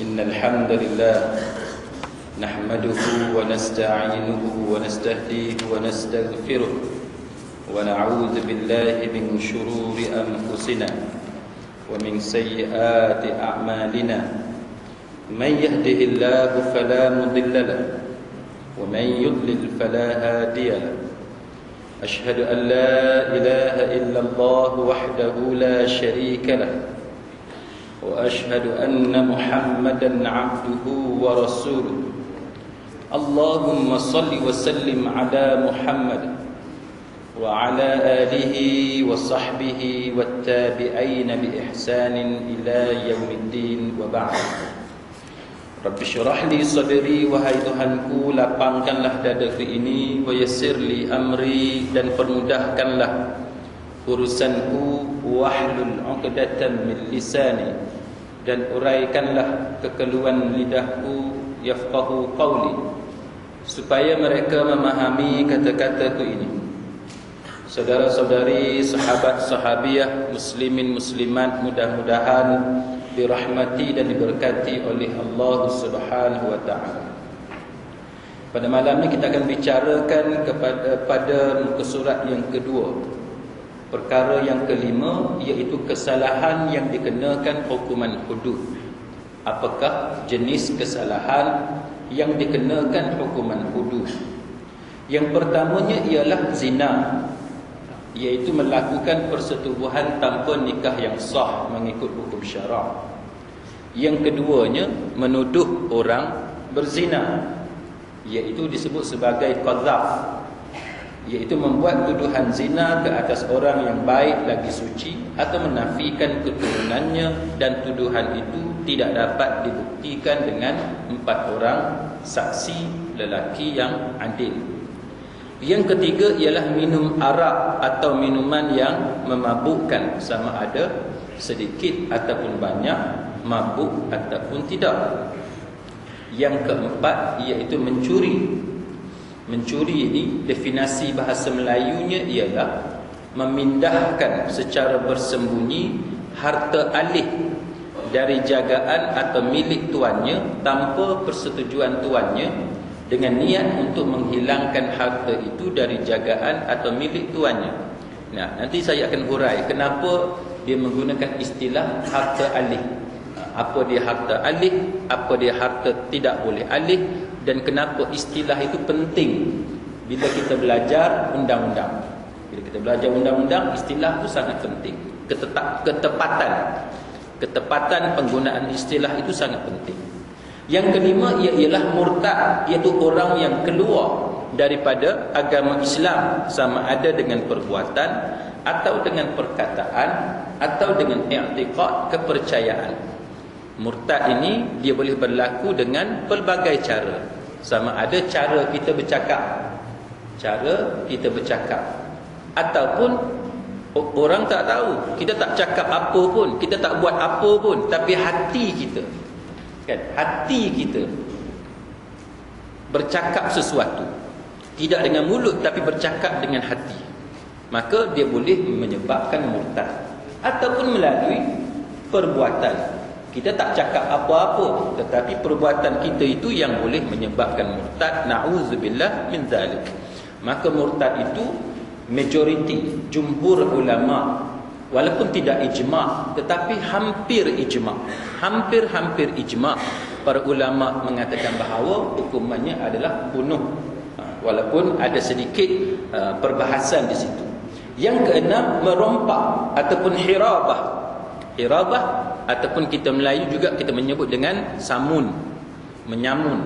إن الحمد لله نحمده ونستعينه ونستهديه ونستغفره ونعوذ بالله من شرور أنفسنا ومن سيئات أعمالنا من يهده الله فلا مضل له ومن يضلل فلا هادي له أشهد أن لا إله إلا الله وحده لا شريك له وأشهد أن محمدا عبده ورسوله اللهم صل وسلم على محمد وعلى آله وصحبه والتابعين بإحسان إلى يوم الدين وبعد. Rabbi syurah li sadri, wahai Tuhanku, lapangkanlah dadaku ini, wa yassir li amri, dan permudahkanlah urusanku, wahlul 'uqdatam min lisani, dan uraikanlah kekeluhan lidahku, yafqahu qawli, supaya mereka memahami kata-kataku ini. Saudara-saudari, sahabat sahabiah, muslimin muslimat, mudah-mudahan dirahmati dan diberkati oleh Allah Subhanahu wa taala. Pada malam ini kita akan bicarakan pada muka surat yang kedua. Perkara yang kelima, iaitu kesalahan yang dikenakan hukuman hudud. Apakah jenis kesalahan yang dikenakan hukuman hudud? Yang pertamanya ialah zina, iaitu melakukan persetubuhan tanpa nikah yang sah mengikut hukum syarak. Yang keduanya, menuduh orang berzina, iaitu disebut sebagai qadzaf, iaitu membuat tuduhan zina ke atas orang yang baik lagi suci atau menafikan keturunannya, dan tuduhan itu tidak dapat dibuktikan dengan 4 orang saksi lelaki yang adil. Yang ketiga ialah minum arak atau minuman yang memabukkan, sama ada sedikit ataupun banyak, mabuk ataupun tidak. Yang keempat iaitu mencuri. Mencuri ini definisi bahasa Melayunya ialah memindahkan secara bersembunyi harta alih dari jagaan atau milik tuannya tanpa persetujuan tuannya, dengan niat untuk menghilangkan harta itu dari jagaan atau milik tuannya. Nah, nanti saya akan hurai kenapa dia menggunakan istilah harta alih. Apa dia harta alih, apa dia harta tidak boleh alih, dan kenapa istilah itu penting bila kita belajar undang-undang. Bila kita belajar undang-undang, istilah itu sangat penting. Ketepatan penggunaan istilah itu sangat penting. Yang kelima ialah murtad, iaitu orang yang keluar daripada agama Islam, sama ada dengan perbuatan atau dengan perkataan atau dengan i'tiqad, kepercayaan. Murtad ini dia boleh berlaku dengan pelbagai cara. Sama ada cara kita bercakap, ataupun orang tak tahu, kita tak cakap apa pun, kita tak buat apa pun, tapi hati kita, hati kita bercakap sesuatu, tidak dengan mulut tapi bercakap dengan hati, maka dia boleh menyebabkan murtad. Ataupun melalui perbuatan, kita tak cakap apa-apa, tetapi perbuatan kita itu yang boleh menyebabkan murtad. Na'udzubillah min zalik. Maka murtad itu majoriti, jumhur ulama, walaupun tidak ijma', tetapi hampir ijma', hampir ijma', para ulama mengatakan bahawa hukumannya adalah bunuh, walaupun ada sedikit perbahasan di situ. Yang keenam, merompak ataupun hirabah. Hirabah ataupun kita Melayu juga kita menyebut dengan samun, menyamun,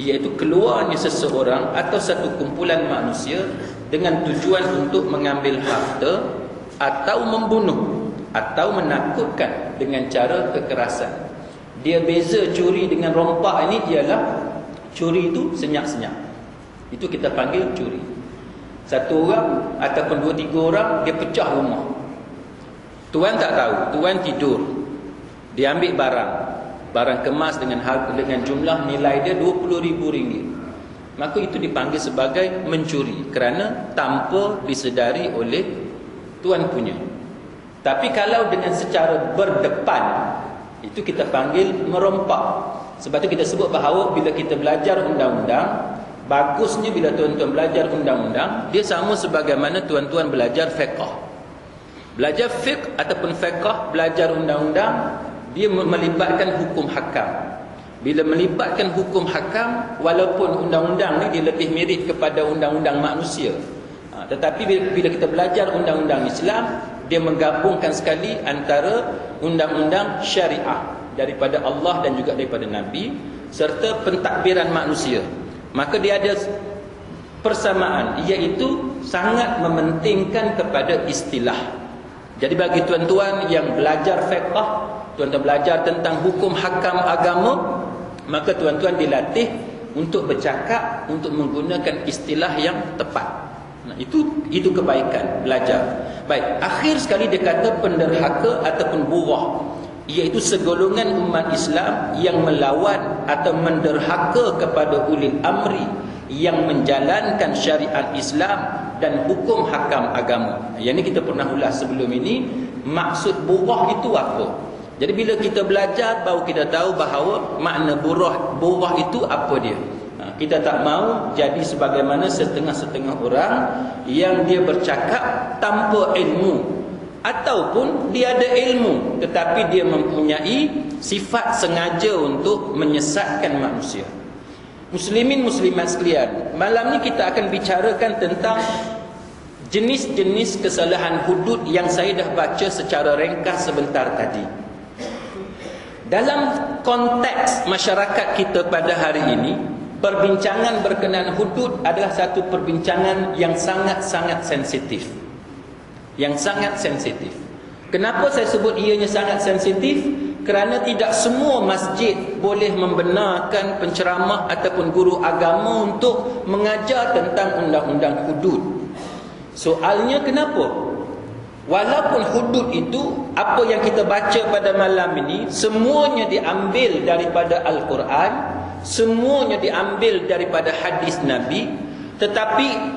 iaitu keluarnya seseorang atau satu kumpulan manusia dengan tujuan untuk mengambil harta atau membunuh atau menakutkan dengan cara kekerasan. Dia beza curi dengan rompak ini ialah curi itu senyap-senyap, itu kita panggil curi. Satu orang ataupun 2-3 orang dia pecah rumah, tuan tak tahu, tuan tidur, dia ambil barang kemas dengan jumlah nilai dia RM20,000, maka itu dipanggil sebagai mencuri kerana tanpa disedari oleh tuan punya. Tapi kalau dengan secara berdepan, Itu kita panggil merompak. Sebab tu kita sebut bahawa bila kita belajar undang-undang, bagusnya bila tuan-tuan belajar undang-undang, dia sama sebagaimana tuan-tuan belajar fiqh. Belajar fiqh ataupun fiqh, belajar undang-undang, dia melibatkan hukum hakam. Bila melibatkan hukum hakam, walaupun undang-undang ni dia lebih mirip kepada undang-undang manusia, tetapi bila kita belajar undang-undang Islam, dia menggabungkan sekali antara undang-undang syariah daripada Allah dan juga daripada Nabi, serta pentadbiran manusia. Maka dia ada persamaan, iaitu sangat mementingkan kepada istilah. Jadi bagi tuan-tuan yang belajar fiqh, tuan-tuan belajar tentang hukum hakam agama, maka tuan-tuan dilatih untuk bercakap, untuk menggunakan istilah yang tepat. Nah, itu kebaikan belajar. Baik, akhir sekali dia kata penderhaka ataupun burah, iaitu segolongan umat Islam yang melawan atau menderhaka kepada ulil amri yang menjalankan syariat Islam dan hukum hakam agama. Yang ini kita pernah ulas sebelum ini. Maksud burah itu apa? Jadi bila kita belajar, baru kita tahu bahawa makna burah itu apa dia. Kita tak mahu jadi sebagaimana setengah-setengah orang yang dia bercakap tanpa ilmu, ataupun dia ada ilmu tetapi dia mempunyai sifat sengaja untuk menyesatkan manusia. Muslimin muslimat sekalian, malam ni kita akan bicarakan tentang jenis-jenis kesalahan hudud yang saya dah baca secara ringkas sebentar tadi. Dalam konteks masyarakat kita pada hari ini, perbincangan berkenaan hudud adalah satu perbincangan yang sangat-sangat sensitif. Yang sangat sensitif. Kenapa saya sebut ianya sangat sensitif? Kerana tidak semua masjid boleh membenarkan penceramah ataupun guru agama untuk mengajar tentang undang-undang hudud. Soalnya kenapa? Walaupun hudud itu, apa yang kita baca pada malam ini, semuanya diambil daripada Al-Quran, semuanya diambil daripada hadis Nabi, tetapi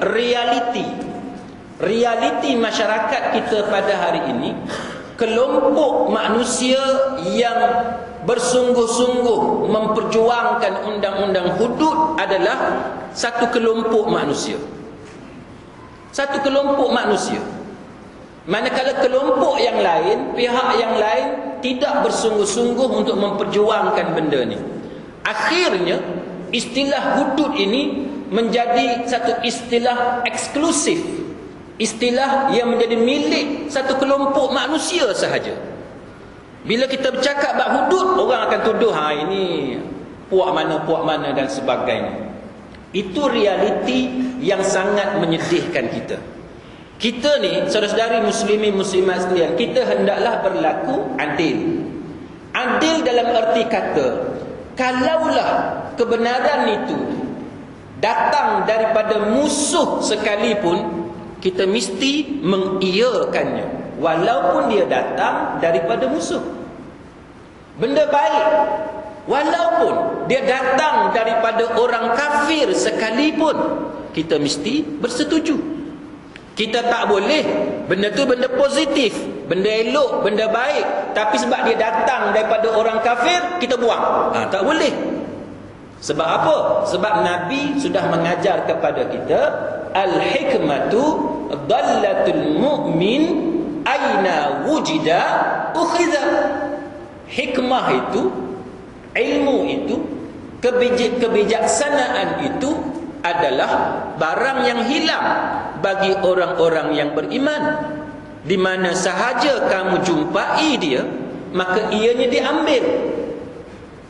realiti masyarakat kita pada hari ini, kelompok manusia yang bersungguh-sungguh memperjuangkan undang-undang hudud adalah satu kelompok manusia. Satu kelompok manusia. Manakala kelompok yang lain, pihak yang lain tidak bersungguh-sungguh untuk memperjuangkan benda ni. Akhirnya istilah hudud ini menjadi satu istilah eksklusif, istilah yang menjadi milik satu kelompok manusia sahaja. Bila kita bercakap bab hudud, orang akan tuduh ini puak mana dan sebagainya. Itu realiti yang sangat menyedihkan kita. Kita ni, saudara-saudari muslimin muslimat sekalian, kita hendaklah berlaku adil. Adil dalam erti kata, kalaulah kebenaran itu datang daripada musuh sekalipun, kita mesti mengiyakannya, walaupun dia datang daripada musuh. Benda baik, walaupun dia datang daripada orang kafir sekalipun, kita mesti bersetuju. Kita tak boleh benda tu benda positif, benda elok, benda baik, tapi sebab dia datang daripada orang kafir, kita buang. Tak boleh. Sebab apa? Sebab Nabi sudah mengajar kepada kita, al-hikmatu dallatul mu'min aina wujida ukhidha. Hikmah itu, ilmu itu, kebijaksanaan itu adalah barang yang hilang bagi orang-orang yang beriman. Di mana sahaja kamu jumpai dia, maka ianya diambil.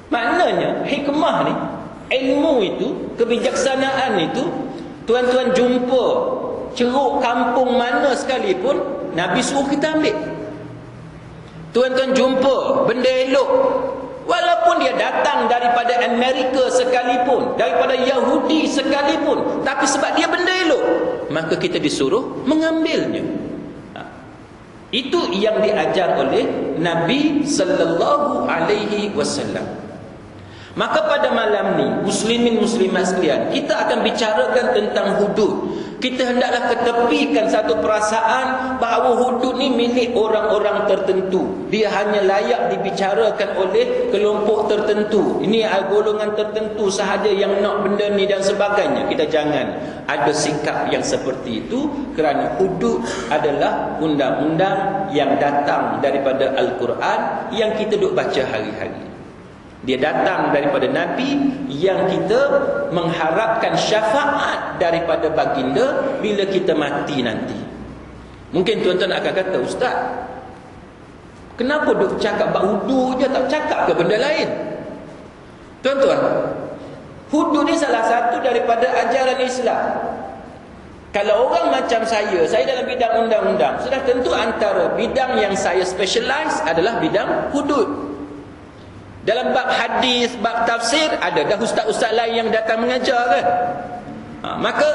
Maknanya hikmah ni, ilmu itu, kebijaksanaan itu, tuan-tuan jumpa ceruk kampung mana sekalipun, Nabi suruh kita ambil. Tuan-tuan jumpa benda elok, walaupun dia datang daripada Amerika sekalipun, daripada Yahudi sekalipun, tapi sebab dia benda elok, maka kita disuruh mengambilnya. Itu yang diajar oleh Nabi sallallahu alaihi wasallam. Maka pada malam ni, muslimin muslimat sekalian, kita akan bicarakan tentang hudud. Kita hendaklah ketepikan satu perasaan bahawa hudud ni milik orang-orang tertentu. Dia hanya layak dibicarakan oleh kelompok tertentu. Ini golongan tertentu sahaja yang nak benda ni dan sebagainya. Kita jangan ada sikap yang seperti itu, kerana hudud adalah undang-undang yang datang daripada Al-Quran yang kita duk baca hari-hari. Dia datang daripada Nabi yang kita mengharapkan syafaat daripada baginda bila kita mati nanti. Mungkin tuan-tuan akan kata, Ustaz, kenapa duk cakap bab wudu je, tak cakap ke benda lain? Tuan-tuan, wudu ni salah satu daripada ajaran Islam. Kalau orang macam saya dalam bidang undang-undang, sudah tentu antara bidang yang saya specialize adalah bidang hudud. Dalam bab hadis, bab tafsir, ada dah ustaz-ustaz lain yang datang mengajar kan? Maka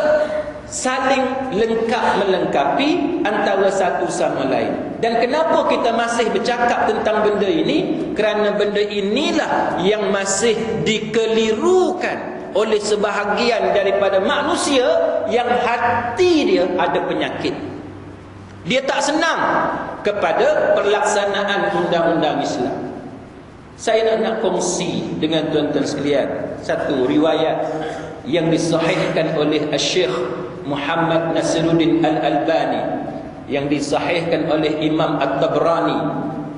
saling lengkap melengkapi antara satu sama lain. Dan kenapa kita masih bercakap tentang benda ini? Kerana benda inilah yang masih dikelirukan oleh sebahagian daripada manusia yang hati dia ada penyakit. Dia tak senang kepada pelaksanaan undang-undang Islam. Saya nak kongsi dengan tuan-tuan sekalian satu riwayat yang disahihkan oleh Syekh Muhammad Nasiruddin Al-Albani, yang disahihkan oleh Imam At-Tabrani,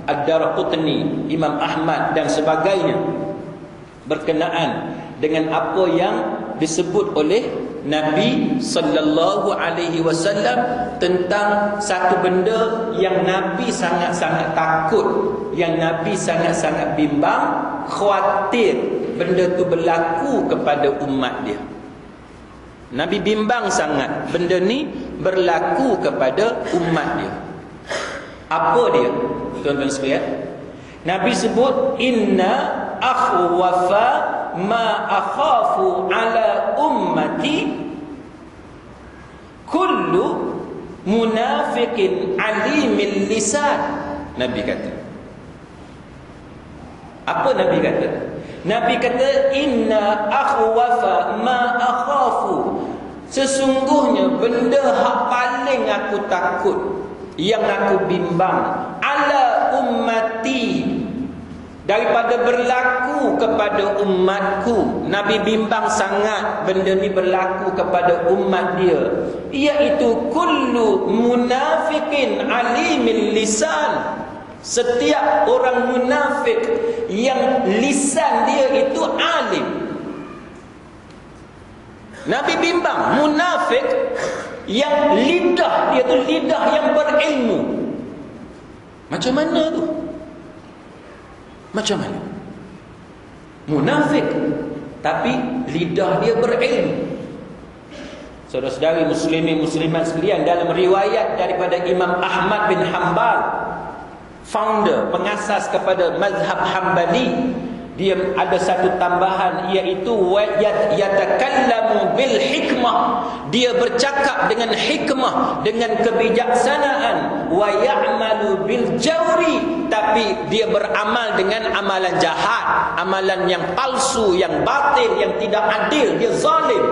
Ad-Darqutni, Imam Ahmad dan sebagainya, berkenaan dengan apa yang disebut oleh Nabi sallallahu alaihi wasallam tentang satu benda yang Nabi sangat-sangat takut, yang Nabi sangat-sangat bimbang, khawatir benda tu berlaku kepada umat dia. Nabi bimbang sangat benda ni berlaku kepada umat dia. Apa dia? Tuan-tuan sekalian, Nabi sebut, inna akhwafa ma akhafu ala ummati kullu munafiqin alimil lisan. Nabi kata. Apa Nabi kata? Nabi kata, inna akhwafa ma akhafu, sesungguhnya benda hak paling aku takut, yang aku bimbang, ala ummati, daripada berlaku kepada umatku. Nabi bimbang sangat benda ni berlaku kepada umat dia, iaitu kullu munafiqin alimil lisan, setiap orang munafik yang lisan dia itu alim. Nabi bimbang munafik yang lidah dia tu lidah yang berilmu. Macam mana tu? Macam mana? Munafik tapi lidah dia berilmu. Saudara-saudari muslimin muslimat sekalian, dalam riwayat daripada Imam Ahmad bin Hanbal, founder, pengasas kepada mazhab Hanbali, dia ada satu tambahan, iaitu yatakallamu bil hikmah, dia bercakap dengan hikmah, dengan kebijaksanaan, wa ya'malu bil jawri, tapi dia beramal dengan amalan jahat, amalan yang palsu, yang batil, yang tidak adil, dia zalim.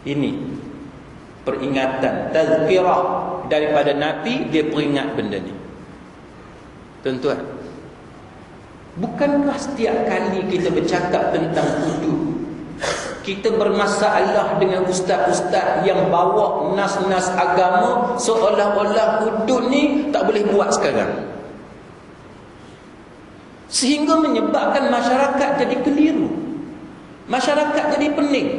Ini peringatan, tazkirah daripada Nabi, dia peringat benda ni. Tuan-tuan, bukankah setiap kali kita bercakap tentang hudud, kita bermasalah dengan ustaz-ustaz yang bawa nas-nas agama seolah-olah hudud ni tak boleh buat sekarang, sehingga menyebabkan masyarakat jadi keliru, masyarakat jadi pening.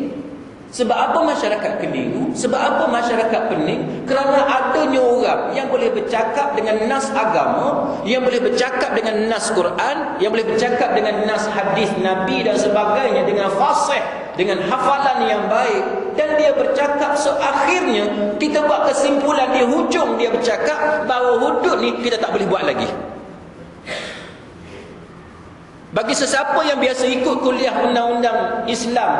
Sebab apa masyarakat keliru? Sebab apa masyarakat pening? Kerana adanya orang yang boleh bercakap dengan nas agama, yang boleh bercakap dengan nas Quran, yang boleh bercakap dengan nas hadis Nabi dan sebagainya dengan fasih, dengan hafalan yang baik, dan dia bercakap, so akhirnya kita buat kesimpulan di hujung dia bercakap bahawa hudud ni kita tak boleh buat lagi. Bagi sesiapa yang biasa ikut kuliah undang-undang Islam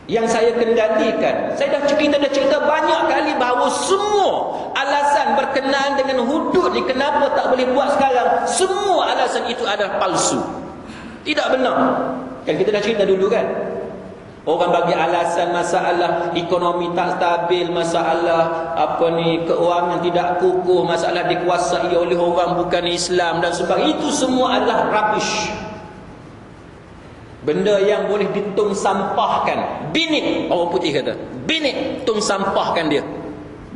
yang saya kendalikan, saya dah cerita banyak kali bahawa semua alasan berkenaan dengan hudud ni kenapa tak boleh buat sekarang, semua alasan itu adalah palsu, tidak benar. Kan kita dah cerita dulu kan, Orang bagi alasan masalah ekonomi tak stabil, masalah keuangan tidak kukuh, masalah dikuasai oleh orang bukan Islam dan sebagainya. Itu semua adalah rubbish. Benda yang boleh ditung sampahkan. Binit, orang putih kata. Binit, tung sampahkan dia.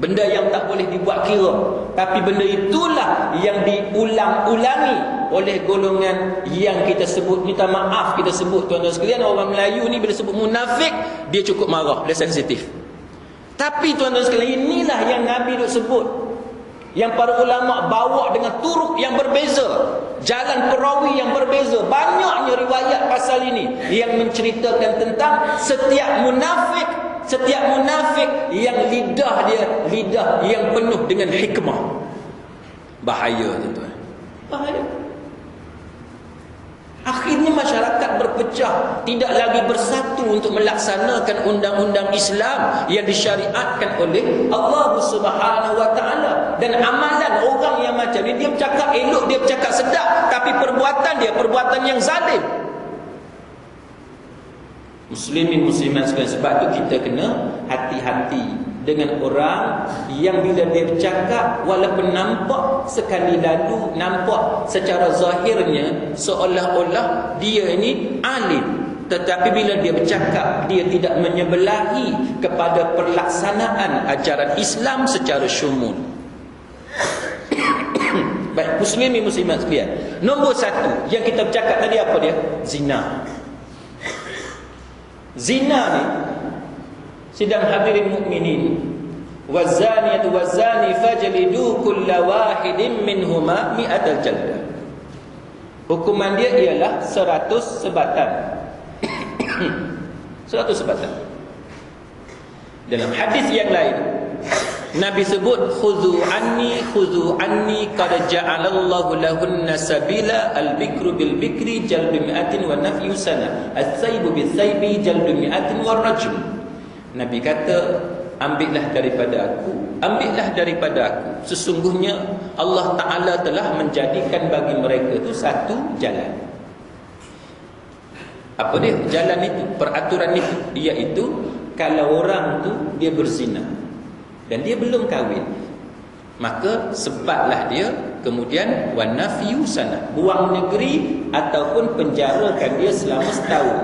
Benda yang tak boleh dibuat kira. Tapi benda itulah yang diulang-ulangi oleh golongan yang kita sebut, minta maaf kita sebut tuan-tuan sekalian, orang Melayu ni bila sebut munafik, dia cukup marah, dia sensitif. Tapi tuan-tuan sekalian, inilah yang Nabi duk sebut, yang para ulama bawa dengan turuk yang berbeza, jalan perawi yang berbeza. Banyaknya riwayat pasal ini yang menceritakan tentang setiap munafik yang lidah dia lidah yang penuh dengan hikmah. Bahaya tuan-tuan, bahaya. Akhirnya masyarakat berpecah, tidak lagi bersatu untuk melaksanakan undang-undang Islam yang disyariatkan oleh Allah Subhanahu wa taala. Dan amalan orang yang macam ni, dia bercakap elok, dia bercakap sedap, tapi perbuatan dia perbuatan yang zalim. Muslimin muslimat sekalian, sebab tu kita kena hati-hati dengan orang yang bila dia bercakap, walaupun nampak sekali lalu, nampak secara zahirnya seolah-olah dia ini alim, tetapi bila dia bercakap, dia tidak menyebelahi kepada pelaksanaan ajaran Islam secara syumul. Baik, muslimin muslimat sekalian, nombor satu yang kita bercakap tadi apa dia? Zina. Zina ni, sidang hadirin mukminin, wazaniyatu wazani fajlidu kulla wahidin minhuma mi'atal jaldah. Hukuman dia ialah 100 sebatan. 100 sebatan. Dalam hadis yang lain, Nabi sebut khuzu anni qad ja'alallahu lahunna sabila al-bikru bil bikri jaldu mi'atin wa nafyu sana as-saybu bis saybi jaldu mi'atin wa rajm. Nabi kata, ambillah daripada aku, sesungguhnya Allah Ta'ala telah menjadikan bagi mereka itu satu jalan. Apa dia jalan itu, peraturan itu? Iaitu kalau orang tu dia berzina dan dia belum kahwin, maka sebatlah dia, kemudian wanafiyu sana, buang negeri ataupun penjarakan dia selama setahun.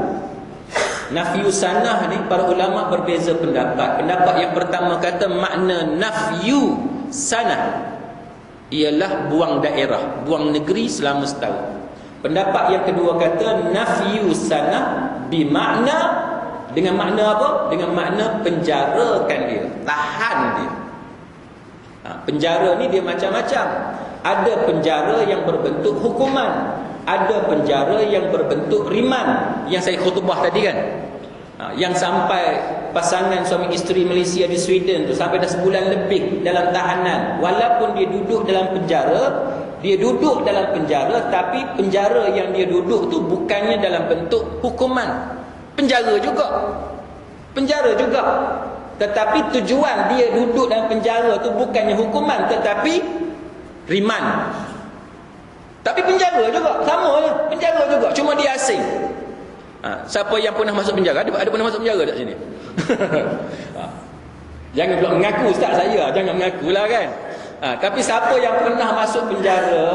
Nafyu sanah ni para ulama berbeza pendapat. Pendapat yang pertama kata makna nafyu sanah ialah buang daerah, buang negeri selama setahun. Pendapat yang kedua kata nafyu sanah bermakna, dengan makna apa? Dengan makna penjarakan dia, tahan dia. Penjara ni dia macam-macam. Ada penjara yang berbentuk hukuman, ada penjara yang berbentuk riman, yang saya khutbah tadi kan, yang sampai pasangan suami isteri Malaysia di Sweden tu sampai dah sebulan lebih dalam tahanan. Walaupun dia duduk dalam penjara, tapi penjara yang dia duduk tu bukannya dalam bentuk hukuman, penjara juga, tetapi tujuan dia duduk dalam penjara tu bukannya hukuman, tetapi riman. Tapi penjara juga, sama je, penjara juga, cuma dia asing. Siapa yang pernah masuk penjara? Ada pernah masuk penjara tak sini? Jangan pula mengaku ustaz saya, jangan mengakulah kan. Tapi siapa yang pernah masuk penjara,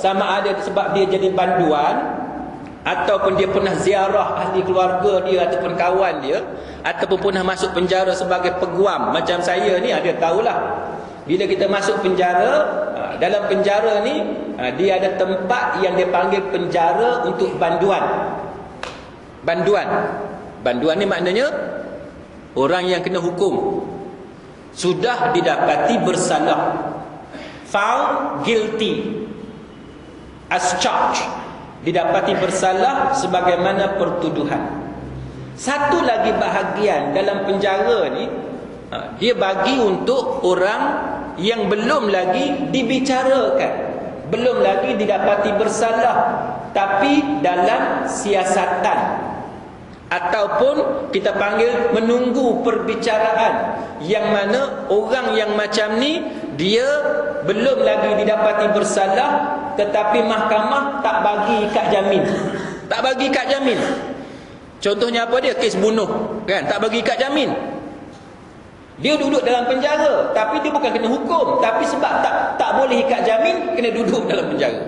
sama ada sebab dia jadi banduan, ataupun dia pernah ziarah ahli keluarga dia ataupun kawan dia, ataupun pernah masuk penjara sebagai peguam macam saya ni, dia tahulah bila kita masuk penjara, dalam penjara ni dia ada tempat yang dia panggil penjara untuk banduan. Banduan ni maknanya orang yang kena hukum, sudah didapati bersalah, found guilty as charged, didapati bersalah sebagaimana pertuduhan. Satu lagi bahagian dalam penjara ni, dia bagi untuk orang yang belum lagi dibicarakan, belum lagi didapati bersalah, tapi dalam siasatan, ataupun kita panggil menunggu perbicaraan, yang mana orang yang macam ni dia belum lagi didapati bersalah, tetapi mahkamah tak bagi kad jamin. Contohnya apa dia? Kes bunuh, kan? Tak bagi kad jamin. Dia duduk dalam penjara, tapi dia bukan kena hukum, tapi sebab tak boleh ikat jamin, kena duduk dalam penjara.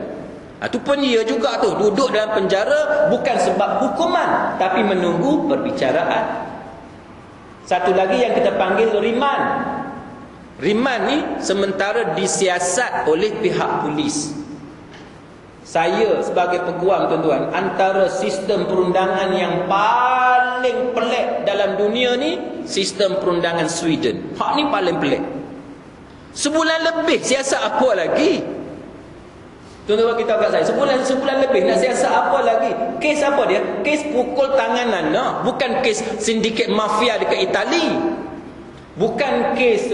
Itu pun dia juga tu, duduk dalam penjara bukan sebab hukuman, tapi menunggu perbicaraan. Satu lagi yang kita panggil riman. Riman ni sementara disiasat oleh pihak polis. Saya sebagai peguam, tuan-tuan, antara sistem perundangan yang paling pelik dalam dunia ni, sistem perundangan Sweden. Hak ni paling pelik. Sebulan lebih siasat apa lagi? Tuan-tuan kita kat saya, sebulan lebih nak siasat apa lagi? Kes apa dia? Kes pukul tangan anak, bukan kes sindiket mafia dekat Itali. Bukan kes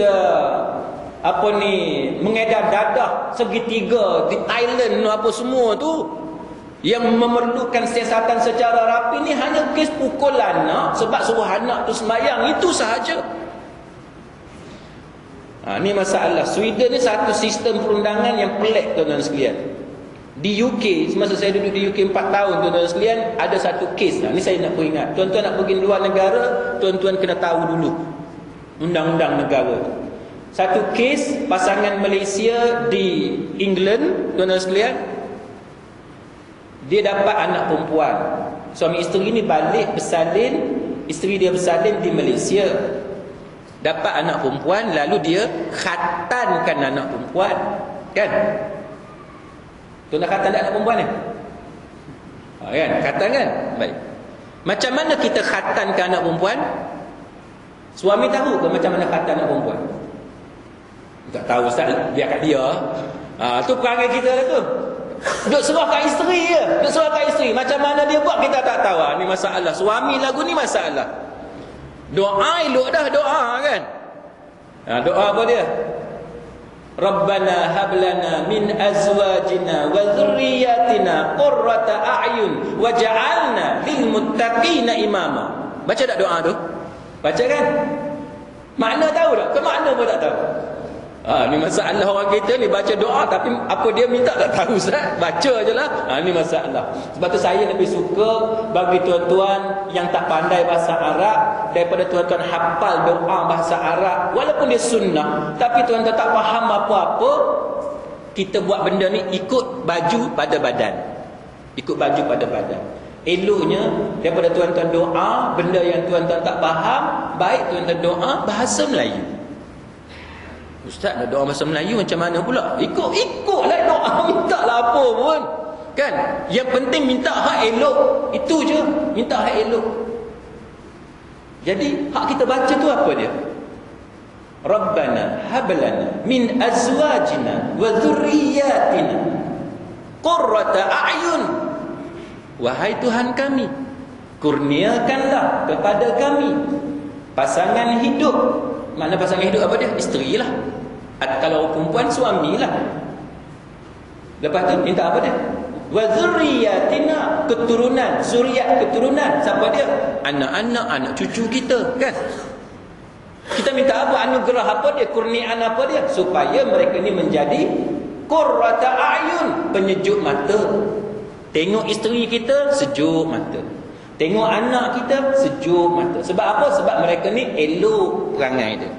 mengedar dadah segitiga di Thailand apa semua tu yang memerlukan siasatan secara rapi. Ni hanya kes pukul anak sebab suruh anak tu sembahyang, itu sahaja. Ni masalah. Sweden ni satu sistem perundangan yang pelik, tuan-tuan sekalian. Di UK, semasa saya duduk di UK 4 tahun, tuan-tuan sekalian, ada satu kes. Ni saya nak peringat, tuan-tuan nak pergi luar negara, tuan-tuan kena tahu dulu undang-undang negara. Satu kes pasangan Malaysia di England, tuan-tuan sekalian, dia dapat anak perempuan. Suami isteri ni balik bersalin, isteri dia bersalin di Malaysia, dapat anak perempuan, lalu dia khatankan anak perempuan, kan? Tuan-tuan khatan anak perempuan ni? Kan? Khatan kan? Baik. Macam mana kita khatankan anak perempuan? Suami tahu ke macam mana khatan anak perempuan? Tak tahu, Ustaz, biar kat dia. Tu perangai kita lah tu. Duk serah kat isteri je. Duk serah kat isteri. Macam mana dia buat kita tak tahu. Ni masalah. Suami lagu ni masalah. Doa elok dah, doa kan? Doa apa dia? Rabbana hablana min azwajina wa dhurriyyatina qurrata a'yun waj'alna lil muttaqina imama. Baca tak doa tu? Baca kan? Makna tahu tak? Ke makna pun tak tahu? Ni masalah orang kita ni, baca doa tapi apa dia minta tak tahu, Ustaz. Baca je lah. Ni masalah. Sebab tu saya lebih suka bagi tuan-tuan yang tak pandai bahasa Arab, daripada tuan-tuan hafal doa bahasa Arab, walaupun dia sunnah, tapi tuan-tuan tak faham apa-apa, kita buat benda ni ikut baju pada badan. Ikut baju pada badan. Eloknya daripada tuan-tuan doa benda yang tuan-tuan tak faham, baik tuan-tuan doa bahasa Melayu. Ustaz, nak doa bahasa Melayu macam mana pula? Ikutlah doa, minta lah apa pun, kan? Yang penting minta hak elok, itu je, minta hak elok. Jadi hak kita baca tu apa dia? Rabbana hablana min azwajina wa dhurriyyatina qurrata a'yun. Wahai Tuhan kami, kurniakanlah kepada kami pasangan hidup. Makna pasangan hidup apa dia? Isteri lah. Kalau perempuan, suami lah. Lepas tu minta apa dia? Wa dzurriyyatina, keturunan, zuriat keturunan. Siapa dia? Anak-anak, anak cucu kita, kan? Kita minta apa? Anugerah apa dia? Kurniaan apa dia? Supaya mereka ni menjadi qurrata a'yun, penyejuk mata. Tengok isteri kita, sejuk mata. Tengok anak kita, sejuk mata. Sebab apa? Sebab mereka ni elok perangai dia.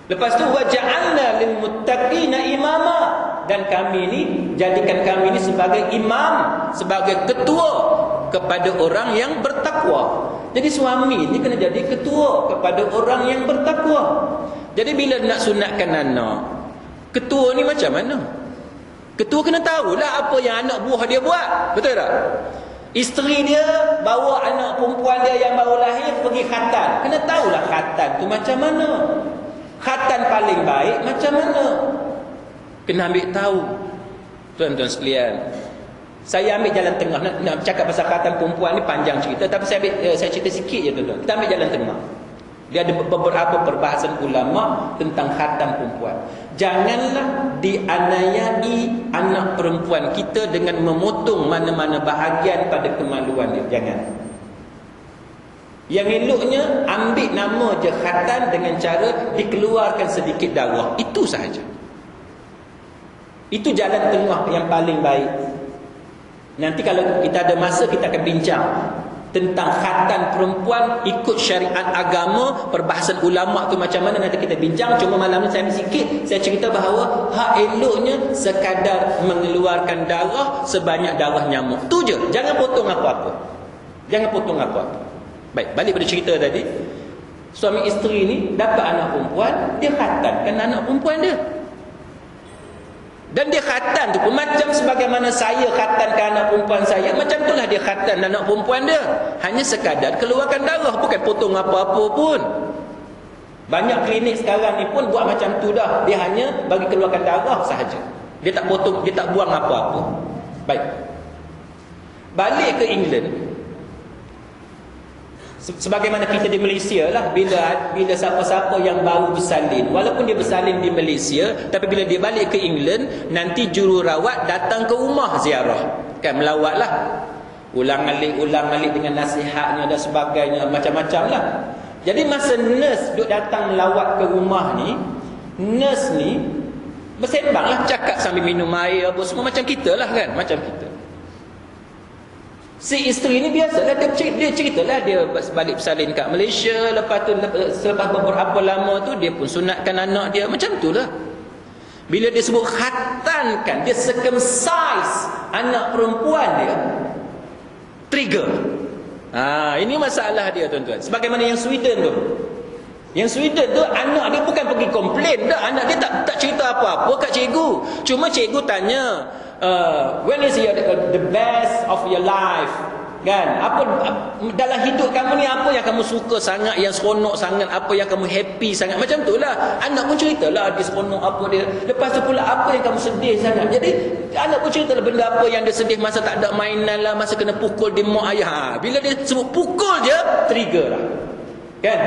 Lepas tu waja'alna lil muttaqina imama, dan kami ni, jadikan kami ni sebagai imam, sebagai ketua kepada orang yang bertakwa. Jadi suami ni kena jadi ketua kepada orang yang bertakwa. Jadi bila nak sunatkan anak, ketua ni macam mana? Ketua kena tahulah apa yang anak buah dia buat. Betul tak? Isteri dia bawa anak perempuan dia yang baru lahir pergi khatan. Kena tahulah khatan tu macam mana. Khatan paling baik macam mana. Kena ambil tahu. Tuan-tuan sekalian, saya ambil jalan tengah. Nak cakap pasal khatan perempuan ni panjang cerita, tapi saya cerita sikit je, tuan-tuan. Kita ambil jalan tengah. Dia ada beberapa perbahasan ulama tentang khatan perempuan. Janganlah dianiayai anak perempuan kita dengan memotong mana-mana bahagian pada kemaluan dia. Jangan. Yang eloknya ambil nama je khatan dengan cara dikeluarkan sedikit darah. Itu sahaja. Itu jalan tengah yang paling baik. Nanti kalau kita ada masa, kita akan bincang tentang khatan perempuan ikut syariat agama, perbahasan ulama tu macam mana nanti kita bincang. Cuma malam ni saya ambil sikit, saya cerita bahawa hak eloknya sekadar mengeluarkan darah sebanyak darah nyamuk. Tu je, jangan potong apa-apa. Jangan potong apa-apa. Baik, balik pada cerita tadi. Suami isteri ni dapat anak perempuan, dia khatankan anak perempuan dia. Dan dia khatan tu pun macam sebagaimana saya khatankan anak perempuan saya, macam itulah dia khatan anak perempuan dia. Hanya sekadar keluarkan darah, bukan potong apa-apa pun. Banyak klinik sekarang ni pun buat macam tu dah. Dia hanya bagi keluarkan darah sahaja. Dia tak potong, dia tak buang apa-apa. Baik. Balik ke England. Sebagaimana kita di Malaysia lah, bila siapa-siapa yang baru bersalin, walaupun dia bersalin di Malaysia, tapi bila dia balik ke England, nanti jururawat datang ke rumah ziarah, kan, melawat lah, ulang alik dengan nasihatnya dan sebagainya, macam-macam lah. Jadi masa nurse duk datang melawat ke rumah ni, nurse ni bersembang lah, cakap sambil minum air apa semua, macam kita lah kan, macam kita. Si isteri ni biasalah, dia ceritalah dia balik bersalin kat Malaysia, lepas tu selepas beberapa lama tu dia pun sunatkan anak dia, macam tu lah. Bila dia sebut khatankan, dia circumcise anak perempuan dia, trigger. Ini masalah dia tuan-tuan. Sebagaimana yang Sweden tu. Yang Sweden tu anak dia bukan pergi komplain dah, anak dia tak cerita apa-apa kat cikgu. Cuma cikgu tanya, when is the best of your life, kan, apa dalam hidup kamu ni, apa yang kamu suka sangat, yang seronok sangat, apa yang kamu happy sangat, macam tu lah. Anak pun ceritalah dia seronok apa dia. Lepas tu pula apa yang kamu sedih sangat. Jadi anak pun ceritalah benda apa yang dia sedih, masa tak ada mainan lah, masa kena pukul di mak ayah. Bila dia sebut pukul je, trigger lah, kan.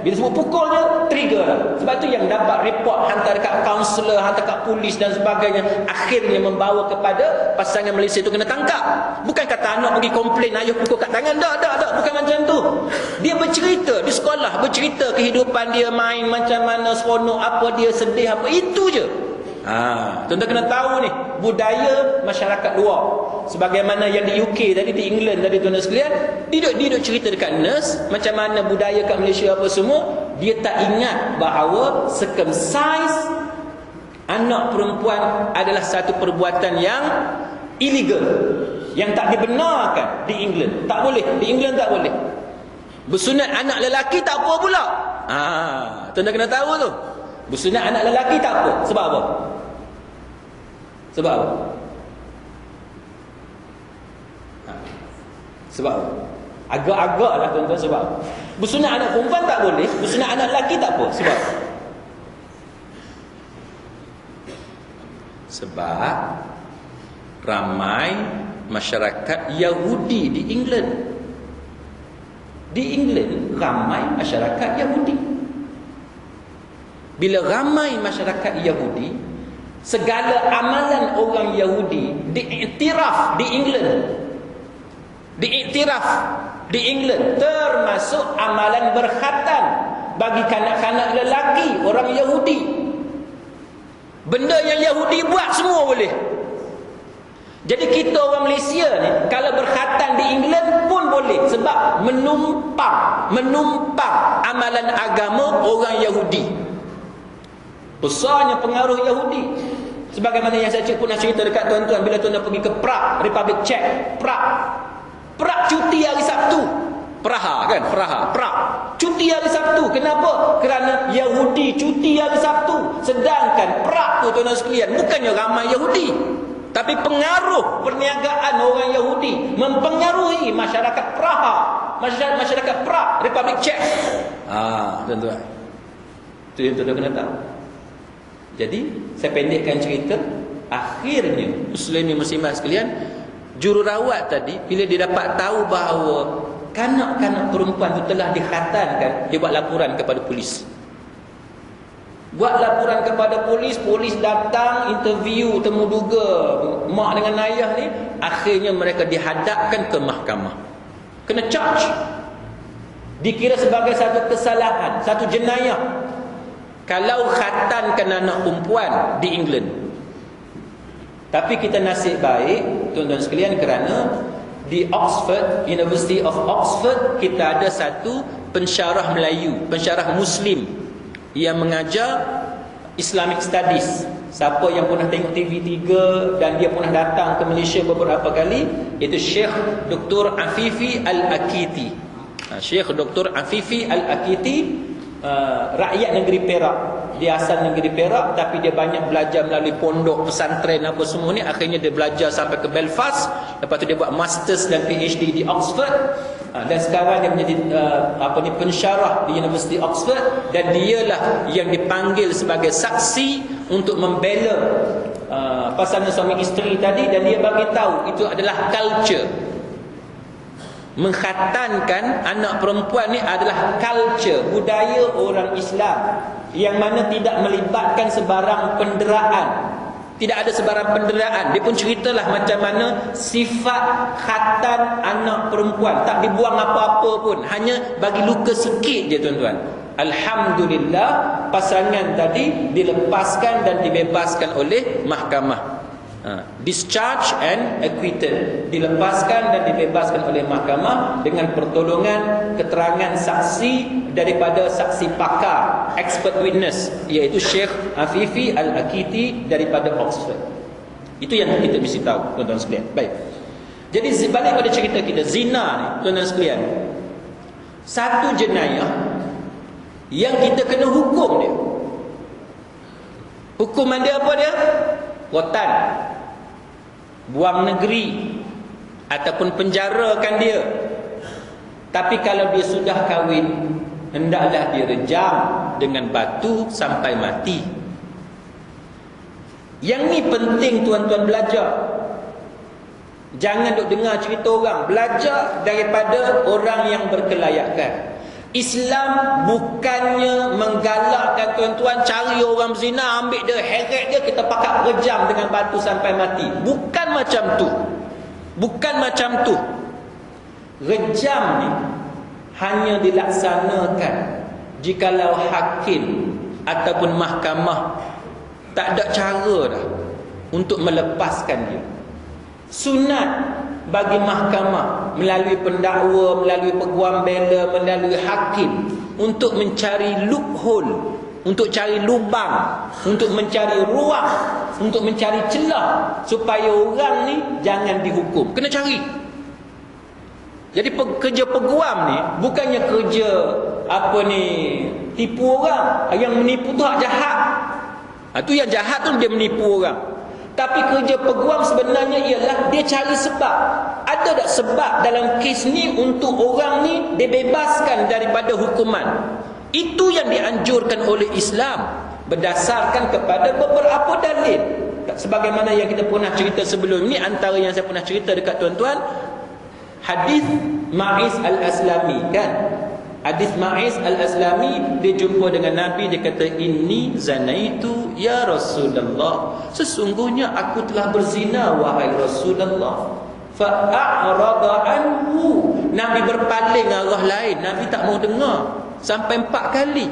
Bila sebut pukul je, trigger lah. Sebab tu yang dapat report, hantar dekat kaunselor, hantar dekat polis dan sebagainya, akhirnya membawa kepada pasangan Malaysia tu kena tangkap. Bukan kata anak pergi komplain ayah pukul kat tangan, tak, bukan macam tu. Dia bercerita di sekolah, bercerita kehidupan dia, main macam mana, seronok apa dia, sedih apa, itu je. Tuan-tuan kena tahu ni budaya masyarakat luar. Sebagaimana yang di UK tadi, di England tadi, tuan-tuan sekalian, dia duduk cerita dekat nurse macam mana budaya kat Malaysia apa semua. Dia tak ingat bahawa circumcise anak perempuan adalah satu perbuatan yang illegal, yang tak dibenarkan di England. Tak boleh, di England tak boleh. Bersunat anak lelaki tak apa pula. Tuan-tuan kena tahu tu. Bersunat anak lelaki tak apa. Sebab apa? Sebab apa? Sebab apa? Agak-agak lah tuan-tuan, sebab apa? Bersunat anak perempuan tak boleh, bersunat anak lelaki tak apa. Sebab apa? Sebab ramai masyarakat Yahudi di England. Di England ramai masyarakat Yahudi. Bila ramai masyarakat Yahudi, segala amalan orang Yahudi diiktiraf di England. Diiktiraf di England, termasuk amalan berkhatan bagi kanak-kanak lelaki orang Yahudi. Benda yang Yahudi buat semua boleh. Jadi kita orang Malaysia ni kalau berkhatan di England pun boleh, sebab menumpang amalan agama orang Yahudi. Besarnya pengaruh Yahudi. Sebagaimana yang saya pernah cerita dekat tuan-tuan, bila tuan-tuan pergi ke Prague, Republic Czech, Prague cuti hari Sabtu. Praha kan, Prague cuti hari Sabtu. Kenapa? Kerana Yahudi cuti hari Sabtu. Sedangkan Prague tu tuan-tuan sekalian, bukannya ramai Yahudi, tapi pengaruh perniagaan orang Yahudi mempengaruhi masyarakat Praha, masyarakat Prague, Republic Czech. Tuan-tuan, itu yang tuan-tuan kena tahu. Jadi saya pendekkan cerita, akhirnya muslimin sekalian, jururawat tadi bila dia dapat tahu bahawa kanak-kanak perempuan itu telah dikhatankan, dia buat laporan kepada polis. Buat laporan kepada polis, polis datang interview temuduga mak dengan ayah ni, akhirnya mereka dihadapkan ke mahkamah. Kena charge. Dikira sebagai satu kesalahan, satu jenayah kalau khatankan anak perempuan di England. Tapi kita nasib baik tuan-tuan sekalian, kerana di Oxford, University of Oxford, kita ada satu pensyarah Melayu, pensyarah Muslim yang mengajar Islamic Studies. Siapa yang pernah tengok TV3 dan dia pernah datang ke Malaysia beberapa kali, itu Syekh Dr. Afifi Al-Akiti. Syekh Dr. Afifi Al-Akiti, rakyat negeri Perak. Dia asal negeri Perak, tapi dia banyak belajar melalui pondok, pesantren apa semua ni. Akhirnya dia belajar sampai ke Belfast. Lepas tu dia buat masters dan PhD di Oxford. Dan sekarang dia menjadi pensyarah di University Oxford, dan dialah yang dipanggil sebagai saksi untuk membela pasangan suami isteri tadi. Dan dia bagi tahu itu adalah culture. Mengkhatankan anak perempuan ni adalah culture, budaya orang Islam, yang mana tidak melibatkan sebarang penderaan. Tidak ada sebarang penderaan. Dia pun ceritalah macam mana sifat khatan anak perempuan. Tak dibuang apa-apa pun, hanya bagi luka sikit je tuan-tuan. Alhamdulillah, pasangan tadi dilepaskan dan dibebaskan oleh mahkamah. Discharge and acquitted, dilepaskan dan dibebaskan oleh mahkamah dengan pertolongan keterangan saksi daripada saksi pakar, expert witness, iaitu Syekh Afifi Al-Akiti daripada Oxford. Itu yang kita mesti tahu, tuan-tuan sekalian. Baik. Jadi balik pada cerita kita, zina ni, tuan-tuan sekalian, satu jenayah yang kita kena hukum dia. Hukuman dia apa dia? Rotan, buang negeri, ataupun penjarakan dia. Tapi kalau dia sudah kahwin, hendaklah dia rejam dengan batu sampai mati. Yang ni penting tuan-tuan belajar. Jangan duk dengar cerita orang, belajar daripada orang yang berkelayakan. Islam bukannya menggalakkan tuan-tuan cari orang berzina, ambil dia, heret dia, kita pakat rejam dengan batu sampai mati. Bukan macam tu. Bukan macam tu. Rejam ni hanya dilaksanakan jikalau hakim ataupun mahkamah tak ada cara dah untuk melepaskan dia. Sunat bagi mahkamah melalui pendakwa, melalui peguam bela, melalui hakim untuk mencari loophole, untuk cari lubang, untuk mencari ruang, untuk mencari celah supaya orang ni jangan dihukum. Kena cari. Jadi kerja peguam ni bukannya kerja tipu orang. Yang menipu tu hak jahat. Itu yang jahat tu dia menipu orang. Tapi kerja peguam sebenarnya ialah dia cari sebab. Ada tak sebab dalam kes ni untuk orang ni dibebaskan daripada hukuman? Itu yang dianjurkan oleh Islam berdasarkan kepada beberapa dalil. Sebagaimana yang kita pernah cerita sebelum ini, antara yang saya pernah cerita dekat tuan-tuan, hadis Ma'iz Al-Aslami, kan? Hadis Ma'iz Al-Aslami, dia jumpa dengan Nabi, dia kata, inni zanaitu ya Rasulullah, sesungguhnya aku telah berzina wahai Rasulullah. Fa'arada anhu, Nabi berpaling arah lain, Nabi tak mau dengar sampai 4 kali.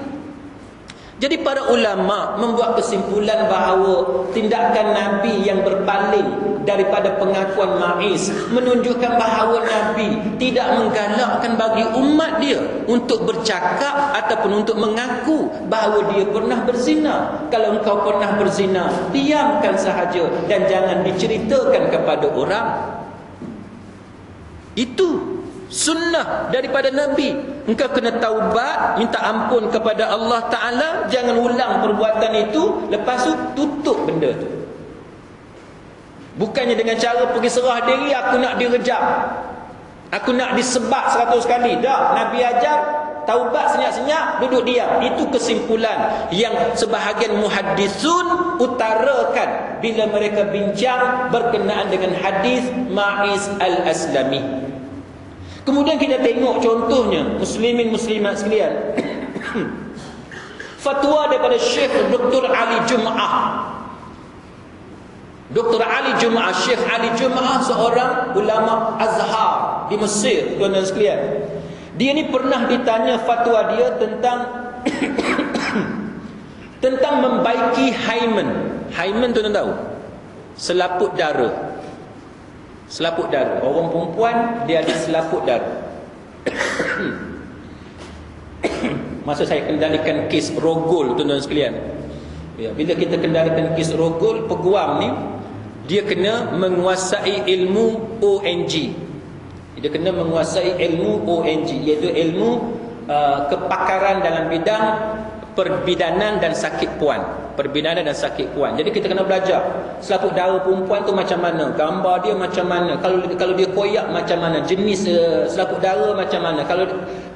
Jadi para ulama membuat kesimpulan bahawa tindakan Nabi yang berpaling daripada pengakuan Ma'iz menunjukkan bahawa Nabi tidak menggalakkan bagi umat dia untuk bercakap ataupun untuk mengaku bahawa dia pernah berzina. Kalau engkau pernah berzina, diamkan sahaja dan jangan diceritakan kepada orang. Itu sunnah daripada Nabi. Engkau kena taubat, minta ampun kepada Allah Ta'ala, jangan ulang perbuatan itu, lepas tu tutup benda tu. Bukannya dengan cara pergi serah diri, aku nak direjam, aku nak disebat 100 kali. Dah, Nabi ajar taubat senyap-senyap, duduk diam. Itu kesimpulan yang sebahagian muhaddisun utarakan bila mereka bincang berkenaan dengan hadis Ma'iz Al-Aslami. Kemudian kita tengok contohnya, muslimin muslimat sekalian, fatwa daripada Syekh Dr. Ali Jum'ah. Dr. Ali Jum'ah, Syekh Ali Jum'ah, seorang ulama Azhar di Mesir, tuan-tuan sekalian. Dia ni pernah ditanya fatwa dia tentang tentang membaiki hymen. Hymen tuan-tuan tahu? Selaput darah. Selaput darah. Orang perempuan dia ada selaput darah. Masa saya kendalikan kes rogol, tuan-tuan sekalian. Ya, bila kita kendalikan kes rogol, peguam ni dia kena menguasai ilmu ONG. Dia kena menguasai ilmu ONG, iaitu ilmu kepakaran dalam bidang perbidanan dan sakit puan. Perbidanan dan sakit puan. Jadi kita kena belajar selaput darah perempuan tu macam mana, gambar dia macam mana, kalau dia koyak macam mana, jenis selaput darah macam mana,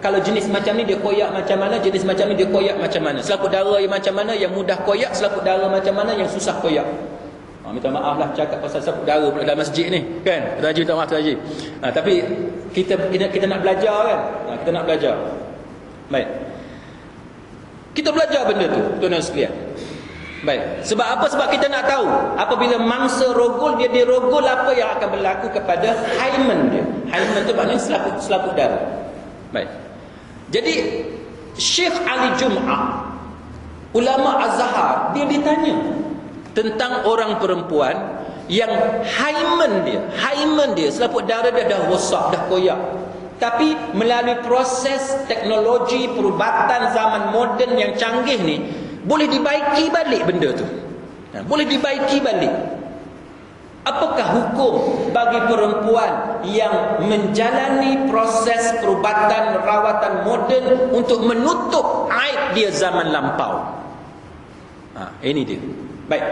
kalau jenis macam ni dia koyak macam mana, jenis macam ni dia koyak macam mana, selaput darah yang macam mana, yang mudah koyak, selaput darah macam mana, yang susah koyak. Minta maaf lah cakap pasal selaput darah pula dalam masjid ni, kan? Tuan Haji, minta maaf Tuan Haji. Tapi kita nak belajar, kan? Kita nak belajar. Baik. Kita belajar benda tu, tuan-tuan sekalian. Baik. Sebab apa? Sebab kita nak tahu apabila mangsa rogol, dia dirogol, apa yang akan berlaku kepada hymen dia. Hymen tu maknanya selaput darah. Baik. Jadi Syekh Ali Jum'ah, ulama Az-Zahar, dia ditanya tentang orang perempuan yang hymen dia selaput darah dia dah rosak, dah koyak. Tapi melalui proses teknologi perubatan zaman moden yang canggih ni, boleh dibaiki balik benda tu. Boleh dibaiki balik. Apakah hukum bagi perempuan yang menjalani proses perubatan rawatan moden untuk menutup aib dia zaman lampau? Ini dia. Baik.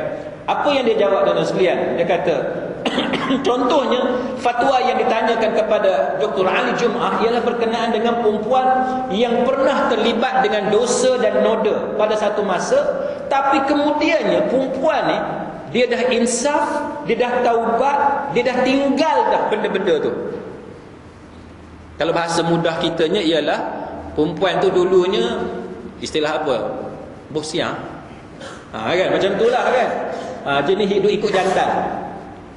Apa yang dia jawab, tuan-tuan sekalian? Dia kata contohnya fatwa yang ditanyakan kepada Dr. Ali Jum'ah ialah berkenaan dengan perempuan yang pernah terlibat dengan dosa dan noda pada satu masa, tapi kemudiannya perempuan ni dia dah insaf, dia dah taubat, dia dah tinggal dah benda-benda tu. Kalau bahasa mudah kitanya ialah perempuan tu dulunya istilah apa? Bosiang. Kan macam itulah kan. Jenis hidup ikut jantan.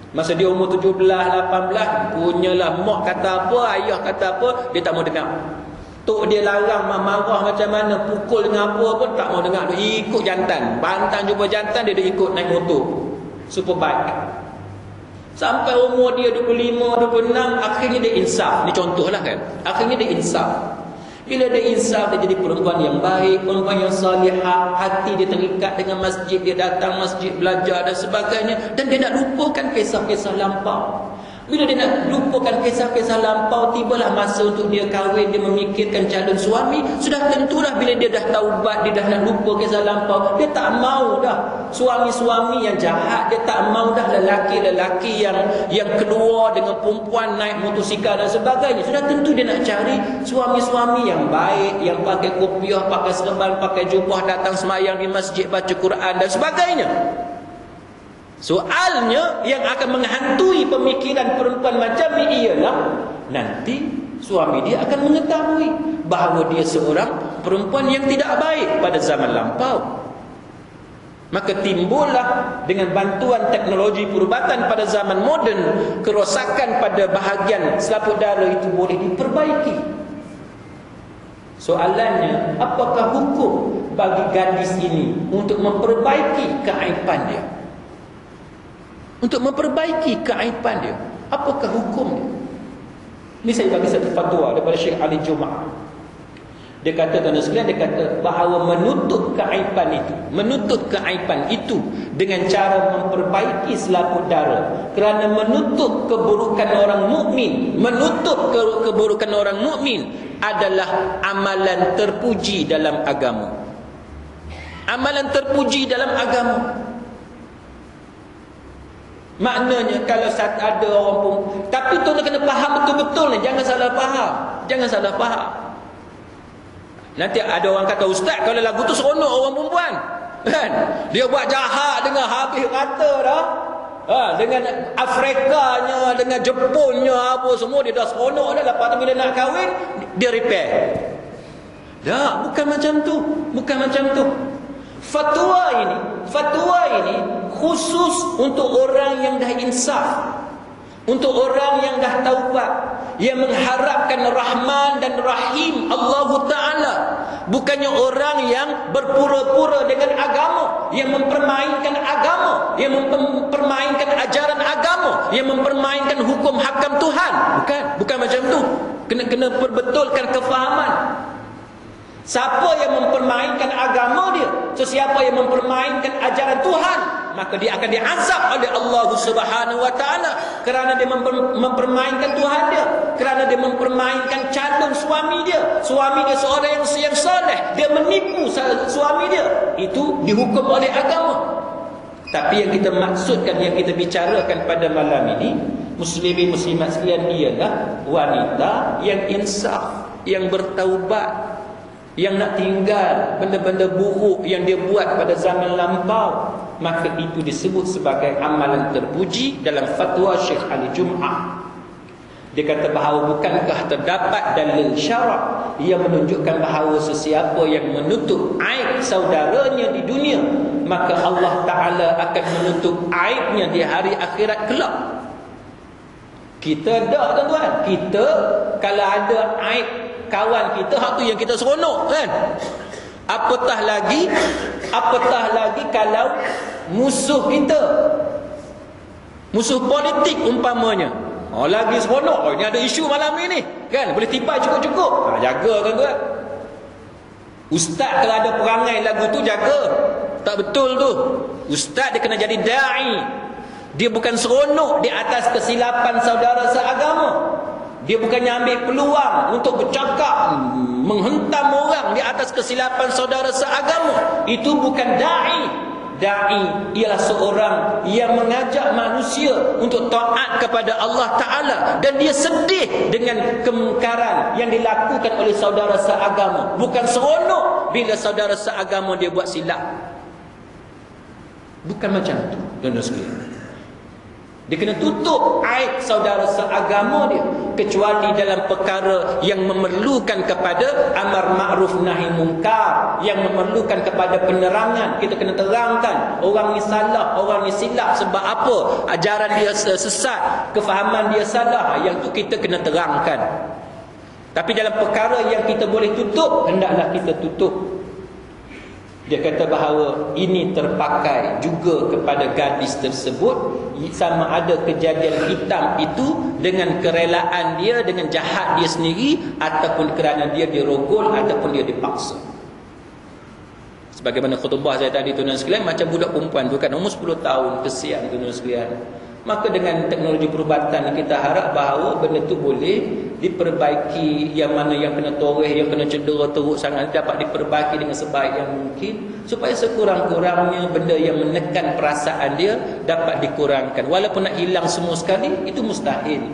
Masa dia umur 17, 18, punyalah mak kata apa, ayah kata apa, dia tak mau dengar. Tok dia larang, marah macam mana, pukul dengan apa pun tak mau dengar. Dia ikut jantan. Bantang jumpa jantan, dia ikut naik motor Superbike. Sampai umur dia 25, 26, akhirnya dia insaf. Ni contohlah kan. Akhirnya dia insaf. Bila dia insaf, dia jadi perempuan yang baik, perempuan yang salihah, hati dia terikat dengan masjid, dia datang masjid, belajar dan sebagainya, dan dia nak lupakan kisah-kisah lampau. Bila dia nak lupakan kisah-kisah lampau, tibalah masa untuk dia kahwin, dia memikirkan calon suami. Sudah tentulah bila dia dah taubat, dia dah nak lupa kisah lampau, dia tak mau dah suami-suami yang jahat, dia tak mau dah lelaki-lelaki yang keluar dengan perempuan naik motosikal dan sebagainya. Sudah tentu dia nak cari suami-suami yang baik, yang pakai kopiah, pakai serban, pakai jubah, datang semayang di masjid, baca Quran dan sebagainya. Soalnya yang akan menghantui pemikiran perempuan macam ni ialah nanti suami dia akan mengetahui bahawa dia seorang perempuan yang tidak baik pada zaman lampau. Maka timbullah dengan bantuan teknologi perubatan pada zaman moden, kerosakan pada bahagian selaput darah itu boleh diperbaiki. Soalannya, apakah hukum bagi gadis ini untuk memperbaiki keaiban dia? Untuk memperbaiki keaiban dia, apakah hukum dia? Ini saya bagi satu fatwa daripada Syekh Ali Jum'ah. Dia kata, tuan-tuan sekalian, dia kata bahawa menutup keaiban itu dengan cara memperbaiki selaput darah, kerana menutup keburukan orang mukmin, adalah amalan terpuji dalam agama. Amalan terpuji dalam agama. Maknanya kalau ada orang pun, tapi tuan kena faham betul-betul ni, jangan salah faham. Nanti ada orang kata, ustaz kalau lagu tu seronok orang perempuan, kan? Dia buat jahat dengan habis rata dah. Dengan Afrikanya, dengan Jepunnya, apa semua dia dah seronok dah. Lepas tu bila nak kahwin, dia repair. Tak, bukan macam tu. Fatwa ini khusus untuk orang yang dah insaf, untuk orang yang dah taubat, yang mengharapkan rahman dan rahim Allah Ta'ala, Bukannya orang yang berpura-pura dengan agama, yang mempermainkan agama, yang mempermainkan ajaran agama, yang mempermainkan hukum hakam Tuhan. Bukan macam tu. Kena perbetulkan kefahaman. Siapa yang mempermainkan agama dia, sesiapa yang mempermainkan ajaran Tuhan, maka dia akan diazab oleh Allah Subhanahu wa taala kerana dia mempermainkan Tuhan dia, kerana dia mempermainkan calon suami dia. Suami dia seorang yang soleh, dia menipu suami dia. Itu dihukum oleh agama. Tapi yang kita maksudkan, yang kita bicarakan pada malam ini, muslimin muslimat sekalian, ialah wanita yang insaf, yang bertaubat, yang nak tinggal benda-benda buruk yang dia buat pada zaman lampau. Maka itu disebut sebagai amalan terpuji dalam fatwa Syekh Ali Jum'ah. Dia kata bahawa bukankah terdapat dalil syarak yang menunjukkan bahawa sesiapa yang menutup aib saudaranya di dunia, maka Allah Ta'ala akan menutup aibnya di hari akhirat kelak. Kita tak, tuan-tuan. Kita kalau ada aib kawan kita, hak tu yang kita seronok, kan? Apatah lagi kalau musuh kita, musuh politik umpamanya, lagi seronok. Ini ada isu malam ni, kan? Boleh tipai cukup-cukup. Jaga, tuan-tuan. Ustaz kalau ada perangai lagu tu, jaga. Tak betul tu. Ustaz dia kena jadi da'i. Dia bukan seronok di atas kesilapan saudara seagama. Dia bukannya ambil peluang untuk bercakap, menghentam orang di atas kesilapan saudara seagama. Itu bukan da'i. Da'i ialah seorang yang mengajak manusia untuk taat kepada Allah Ta'ala, dan dia sedih dengan kemungkaran yang dilakukan oleh saudara seagama. Bukan seronok bila saudara seagama dia buat silap. Bukan macam tu, tuan-tuan sekalian. Dia kena tutup aib saudara seagama dia, kecuali dalam perkara yang memerlukan kepada amar ma'ruf nahi munkar, yang memerlukan kepada penerangan. Kita kena terangkan orang ni salah, orang ni silap sebab apa, ajaran dia sesat, kefahaman dia salah. Yang tu kita kena terangkan. Tapi dalam perkara yang kita boleh tutup, hendaklah kita tutup. Dia kata bahawa ini terpakai juga kepada gadis tersebut, sama ada kejadian hitam itu dengan kerelaan dia, dengan jahat dia sendiri, ataupun kerana dia dirogol, ataupun dia dipaksa. Sebagaimana khutbah saya tadi, tuan-tuan sekalian, macam budak perempuan tu kan, umur 10 tahun, kesian tuan-tuan sekalian. Maka dengan teknologi perubatan kita harap bahawa benda tu boleh diperbaiki. Yang mana yang kena toreh, yang kena cedera teruk sangat, dapat diperbaiki dengan sebaik yang mungkin, supaya sekurang-kurangnya benda yang menekan perasaan dia dapat dikurangkan. Walaupun nak hilang semua sekali, itu mustahil.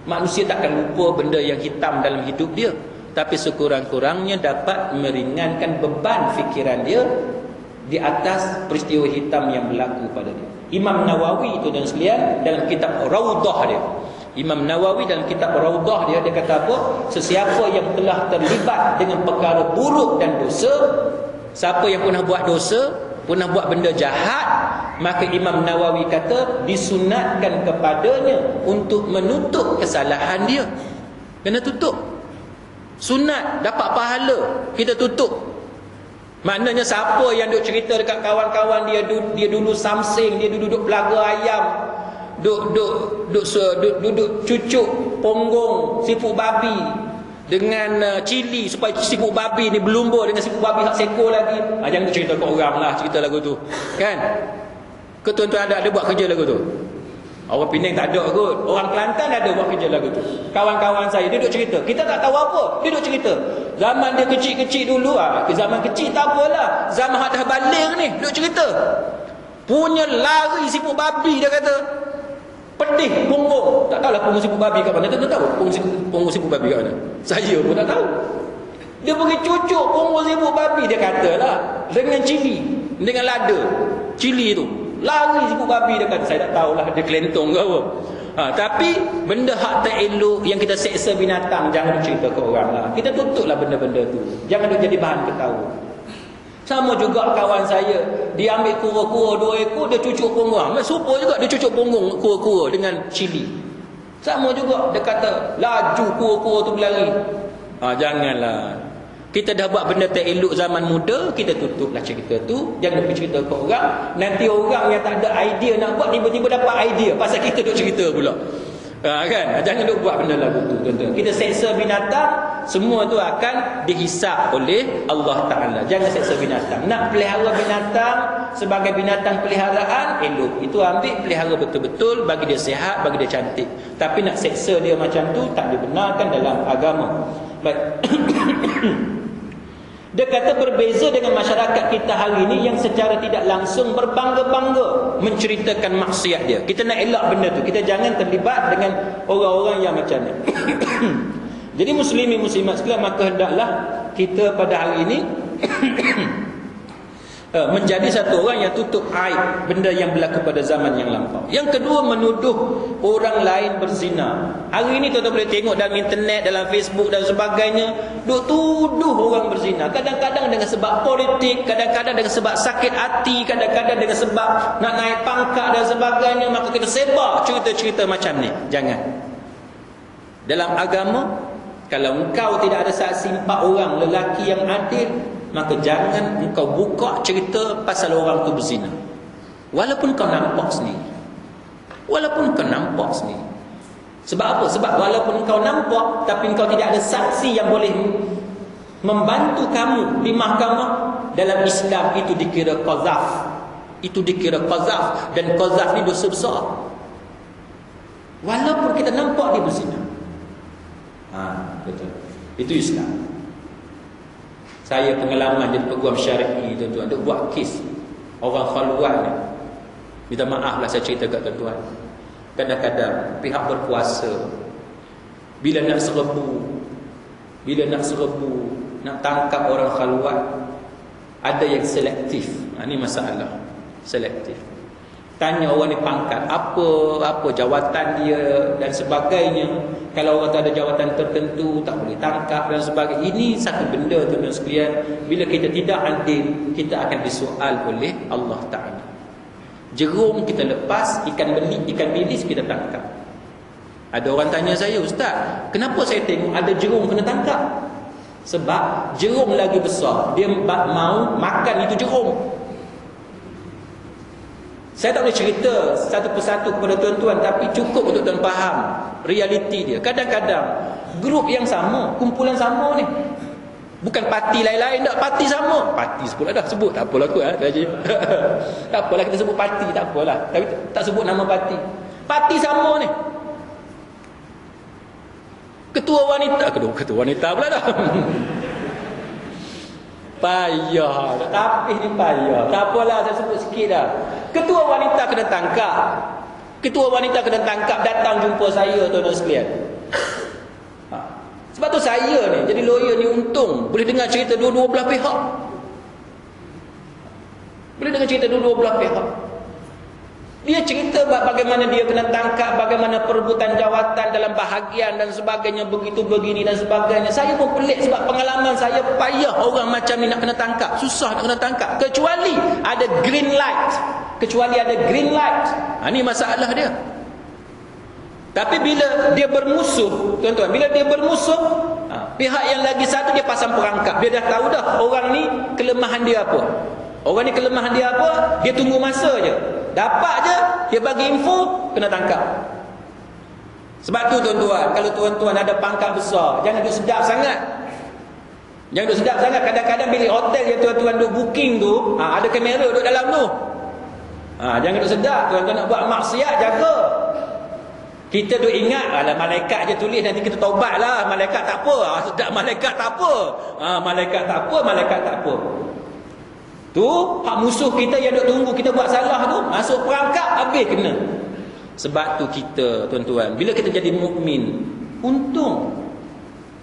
Manusia takkan lupa benda yang hitam dalam hidup dia, tapi sekurang-kurangnya dapat meringankan beban fikiran dia di atas peristiwa hitam yang berlaku pada dia. Imam Nawawi itu dan sekalian, dalam kitab Raudah dia, Imam Nawawi dalam kitab Raudah dia kata apa? Sesiapa yang telah terlibat dengan perkara buruk dan dosa, siapa yang pernah buat dosa, pernah buat benda jahat, maka Imam Nawawi kata disunatkan kepadanya untuk menutup kesalahan dia. Kena tutup. Sunat, dapat pahala, kita tutup. Maknanya siapa yang duk cerita dekat kawan-kawan dia dulu samsing, dia duduk pelaga ayam, duduk cucuk ponggong siput babi dengan cili supaya siput babi ni berlumba dengan siput babi hak seko lagi. Jangan duk cerita kat orang lah cerita lagu tu, kan? Ke tuan-tuan ada buat kerja lagu tu? Orang Penang tak ada kot. Orang Kelantan ada buat kerja lagu tu. Kawan-kawan saya, dia duduk cerita. Kita tak tahu apa, dia duduk cerita. Zaman dia kecil-kecil dulu, zaman kecil tak apalah. Zaman dah balik ni, duduk cerita. Punya lari siput babi, dia kata. Pedih punggung. Tak tahulah punggung siput babi kat mana. Dia tak tahu punggung siput babi kat mana. Saya pun tak tahu. Dia pergi cucuk punggung siput babi, dia katalah. Dengan cili, dengan lada. Cili tu. Lari siput babi, dia kata. Saya tak tahulah dia kelentong ke apa. Tapi benda hak tak elok yang kita seksa binatang, jangan cerita ke orang lah. Kita tutuplah benda-benda tu. Jangan jadi bahan ketawa. Sama juga kawan saya, dia ambil kura-kura 2 ekor, dia cucuk punggung. Serupa juga dia cucuk punggung kura-kura dengan cili. Sama juga dia kata laju kura-kura tu berlari. Janganlah. Kita dah buat benda tak elok zaman muda, kita tutuplah cerita tu. Jangan pergi cerita ke orang. Nanti orang yang tak ada idea nak buat, tiba-tiba dapat idea pasal kita duk cerita pula. Kan? Jangan duk buat benda lagu tu, tuan-tuan. Kita seksa binatang, semua tu akan dihisap oleh Allah Ta'ala. Jangan seksa binatang. Nak pelihara binatang sebagai binatang peliharaan, elok. Itu ambil, pelihara betul-betul, bagi dia sihat, bagi dia cantik. Tapi nak seksa dia macam tu, tak dibenarkan dalam agama. Baik. Dia kata berbeza dengan masyarakat kita hari ini yang secara tidak langsung berbangga-bangga menceritakan maksiat dia. Kita nak elak benda tu. Kita jangan terlibat dengan orang-orang yang macam ni. Jadi muslimin muslimat sekalian, maka hendaklah kita pada hari ini menjadi satu orang yang tutup aib benda yang berlaku pada zaman yang lampau. Yang kedua, menuduh orang lain berzina. Hari ini tuan-tuan boleh tengok dalam internet, dalam Facebook dan sebagainya, duk tuduh orang berzina. Kadang-kadang dengan sebab politik, kadang-kadang dengan sebab sakit hati, kadang-kadang dengan sebab nak naik pangkat dan sebagainya, maka kita sebar cerita-cerita macam ni. Jangan. Dalam agama, kalau engkau tidak ada saksi 4 orang lelaki yang adil, maka jangan engkau buka cerita pasal orang tu berzina. Walaupun kau nampak sendiri. Walaupun kau nampak sendiri. Sebab apa? Sebab walaupun engkau nampak, tapi engkau tidak ada saksi yang boleh membantu kamu di mahkamah. Dalam Islam itu dikira qazaf. Itu dikira qazaf. Dan qazaf ni dosa besar. Walaupun kita nampak dia berzina. Betul. Itu Islam. Saya pengalaman jadi peguam syar'i, tuan-tuan, dia buat kes orang khalwat ni. Minta maaf lah saya cerita kat tuan-tuan. Kadang-kadang pihak berkuasa bila nak serbu, nak tangkap orang khalwat, ada yang selektif. Ini masalah. Selektif. Tanya orang ni pangkat apa jawatan dia dan sebagainya. Kalau orang tu ada jawatan tertentu, tak boleh tangkap dan sebagainya. Ini satu benda, tuan-tuan sekalian, bila kita tidak adil, kita akan disoal oleh Allah Ta'ala. Jerum kita lepas, ikan bilis kita tangkap. Ada orang tanya saya, Ustaz, kenapa saya tengok ada jerum kena tangkap? Sebab jerum lagi besar, dia mau makan itu jerum. Saya tak boleh cerita satu persatu kepada tuan-tuan, tapi cukup untuk tuan faham realiti dia. Kadang-kadang grup yang sama, kumpulan sama ni, bukan parti lain-lain, tak, parti sama. Parti sebut dah, sebut tak apalah kot. Tak apalah kita sebut parti, tak apalah. Tapi tak sebut nama parti. Parti sama ni. Ketua wanita pula dah. Payah, tapi ni payah. Tak apalah, saya sebut sikit dah. Ketua wanita kena tangkap. Datang jumpa saya, tuan-tuan sekalian. Sebab tu saya ni jadi lawyer ni untung boleh dengar cerita dua-dua belah pihak. Dia cerita bagaimana dia kena tangkap, bagaimana perebutan jawatan dalam bahagian dan sebagainya, begitu begini dan sebagainya. Saya pun pelik sebab pengalaman saya, payah orang macam ni nak kena tangkap, susah nak kena tangkap, kecuali ada green light. Ini masalah dia. Tapi bila dia bermusuh, tuan-tuan, pihak yang lagi satu dia pasang perangkap. Dia dah tahu dah orang ni kelemahan dia apa. Dia tunggu masa je. Dapat je, dia bagi info, kena tangkap. Sebab tu tuan-tuan, kalau tuan-tuan ada pangkat besar, jangan duduk sedap sangat. Kadang-kadang bilik hotel yang tuan-tuan duduk booking tu, ada kamera duduk dalam tu. Jangan duduk sedap. Tuan-tuan nak buat maksiat, jaga. Kita duk ingat, alah malaikat je tulis, nanti kita taubat lah. Malaikat tak apa. Sedap malaikat tak apa. Tu hak musuh kita yang duk tunggu kita buat salah tu, masuk perangkap, habis kena. Sebab tu kita, tuan-tuan, bila kita jadi mukmin, untung.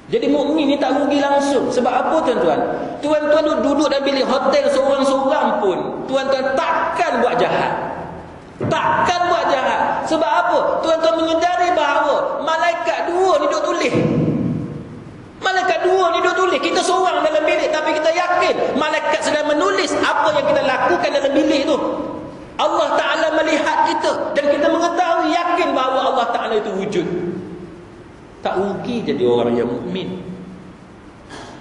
Jadi mukmin ni tak rugi langsung. Sebab apa, tuan-tuan? Tuan-tuan duduk dalam bilik hotel seorang-seorang pun, tuan-tuan takkan buat jahat. Sebab apa? Tuan-tuan menyedari bahawa malaikat dua ni duk tulis. Kita seorang dalam bilik, tapi kita yakin malaikat sedang menulis apa yang kita lakukan dalam bilik tu. Allah Ta'ala melihat kita, dan kita mengetahui, yakin bahawa Allah Ta'ala itu wujud. Tak rugi jadi orang yang mukmin.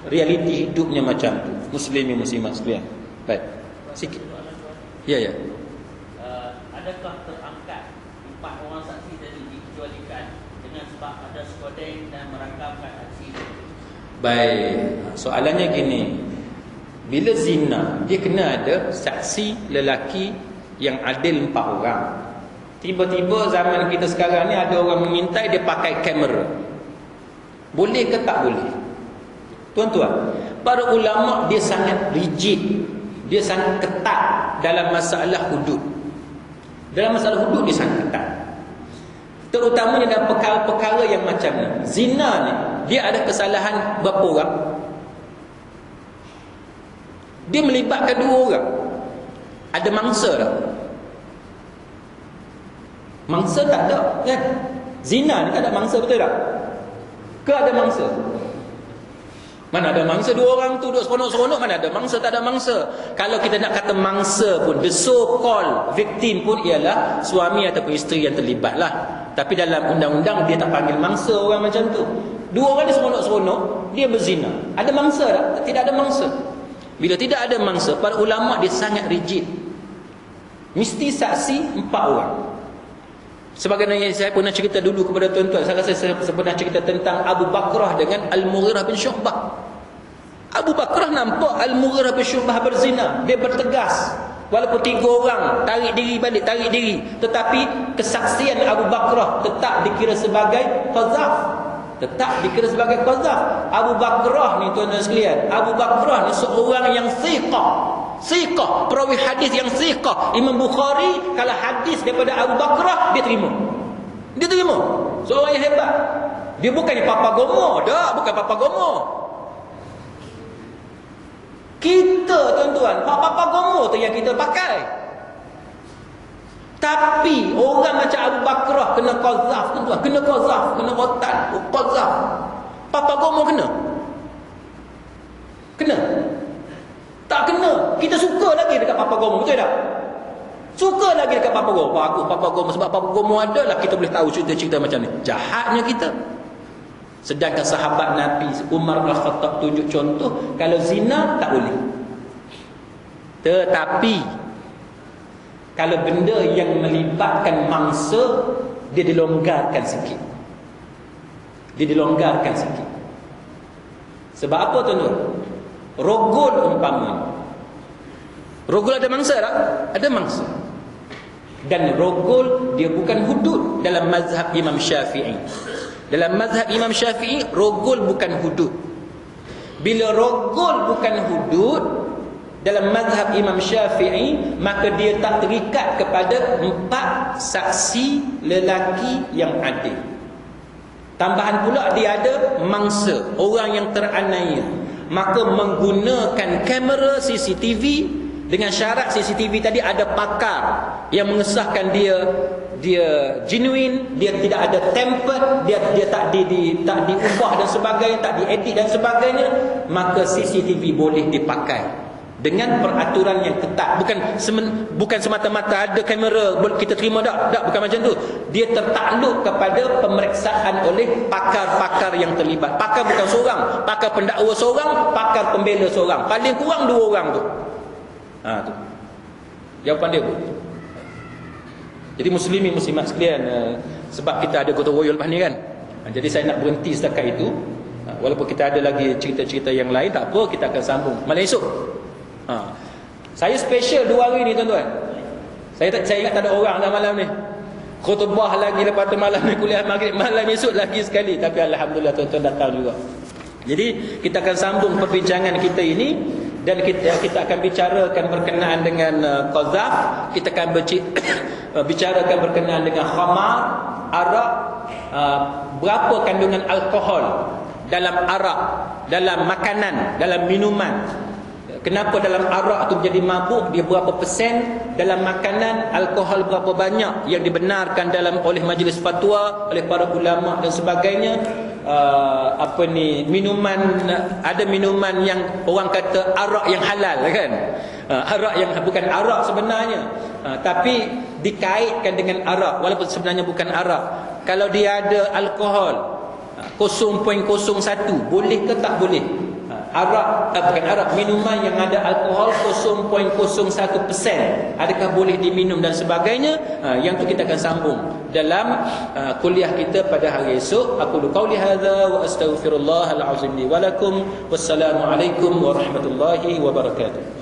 realiti hidupnya macam tu. Muslimin muslimat sekalian. Baik. Sikit. Ya ya. Adakah terangkat 4 orang saksi tadi dikecualikan dengan sebab ada skodeng dan merakamkan aksi? Baik. Soalannya gini. Bila zina, dia kena ada saksi lelaki yang adil 4 orang. Tiba-tiba zaman kita sekarang ni ada orang mengintai, dia pakai kamera. Boleh ke tak boleh? Tuan-tuan, para ulama dia sangat rigid, dia sangat ketat dalam masalah hudud. Dalam masalah hudud dia sangat ketat. Terutamanya dalam perkara-perkara yang macam ni. Zina ni, dia ada kesalahan berapa orang? Dia melibatkan 2 orang. Ada mangsa tak? Mangsa tak ada, kan? Zina ni tak ada mangsa, betul tak? Ke ada mangsa? Mana ada mangsa? 2 orang tu duduk seronok-seronok, mana ada mangsa? Tak ada mangsa. Kalau kita nak kata mangsa pun, the so called victim pun ialah suami ataupun isteri yang terlibat lah. Tapi dalam undang-undang dia tak panggil mangsa orang macam tu. 2 orang dia seronok-seronok, dia berzina. Ada mangsa tak? Tidak ada mangsa. Bila tidak ada mangsa, para ulama dia sangat rigid. Mesti saksi 4 orang. Sebagaimana yang saya pernah cerita dulu kepada tuan-tuan, saya rasa saya pernah cerita tentang Abu Bakrah dengan Al-Mughirah bin Syu'bah. Abu Bakrah nampak Al-Mughirah bin Syu'bah berzina, dia bertegas. Walaupun 3 orang tarik diri balik, tarik diri, tetapi kesaksian Abu Bakrah tetap dikira sebagai qazaf. Tetap dikira sebagai qazaf. Abu Bakrah ni tuan-tuan sekalian, Abu Bakrah ni seorang yang thiqah. Thiqah, perawi hadis yang thiqah. Imam Bukhari kalau hadis daripada Abu Bakrah dia terima. Dia terima. Seorang yang hebat. Dia bukannya papa gomo, dah, bukan papa gomo. Kita tuan-tuan, papa gomo tu yang kita pakai. Tapi orang macam Abu Bakrah kena qazaf tuan-tuan, kena qazaf, kena rotan, qazaf. Papa gomo kena. Kena. Tak kena. Kita suka lagi dekat Papa Gomo, betul tak? Suka lagi dekat Papa Gomo. Bagus Papa Gomo, sebab Papa Gomo ada lah kita boleh tahu cerita-cerita macam ni. Jahatnya kita. Sedangkan sahabat Nabi Umar bin Khattab tunjuk contoh, kalau zina tak boleh. Tetapi kalau benda yang melibatkan mangsa, dia dilonggarkan sikit. Dia dilonggarkan sikit. Sebab apa tuan-tuan? Rogol umpama. Rogol ada mangsa tak? Ada mangsa. Dan rogol dia bukan hudud dalam mazhab Imam Syafi'i. Dalam mazhab Imam Syafi'i, rogol bukan hudud. Bila rogol bukan hudud dalam mazhab Imam Syafi'i, maka dia tak terikat kepada 4 saksi lelaki yang adil. Tambahan pula dia ada mangsa, orang yang teraniaya. Maka menggunakan kamera CCTV dengan syarat CCTV tadi ada pakar yang mengesahkan dia genuine, dia tidak ada tempered, dia tak diubah dan sebagainya, tak diedit dan sebagainya, maka CCTV boleh dipakai dengan peraturan yang ketat. Bukan semata-mata ada kamera kita terima tak, bukan macam tu. Dia tertakluk kepada pemeriksaan oleh pakar-pakar yang terlibat. Pakar bukan seorang, pakar pendakwa seorang, pakar pembela seorang, paling kurang 2 orang tu. Tu jawapan dia. Jadi muslimin muslimat sekalian, sebab kita ada gotong royong lepas ni kan, jadi saya nak berhenti setakat itu. Walaupun kita ada lagi cerita-cerita yang lain, tak apa, kita akan sambung malam esok. Saya special 2 hari ni tuan-tuan. Saya ingat tak ada orang dah malam ni. Khutbah lagi lepas tu malam ni, kuliah maghrib, malam esok lagi sekali. Tapi alhamdulillah tuan-tuan datang juga. Jadi kita akan sambung perbincangan kita ini, dan kita akan bicarakan berkenaan dengan qazaf. Kita akan bicarakan berkenaan dengan khamar, arak, berapa kandungan alkohol dalam arak, dalam makanan, dalam minuman. Kenapa dalam arak tu menjadi mabuk, dia berapa persen, dalam makanan alkohol berapa banyak yang dibenarkan oleh majlis fatwa, oleh para ulama dan sebagainya. Minuman, ada minuman yang orang kata arak yang halal kan, arak yang bukan arak sebenarnya, tapi dikaitkan dengan arak walaupun sebenarnya bukan arak. Kalau dia ada alkohol 0.01, boleh ke tak boleh? minuman yang ada alkohol 0.01%, adakah boleh diminum dan sebagainya? Yang tu kita akan sambung dalam kuliah kita pada hari esok. Aku qauli hadza wa astaghfirullahal azim li wa lakum. Wassalamualaikum warahmatullahi wabarakatuh.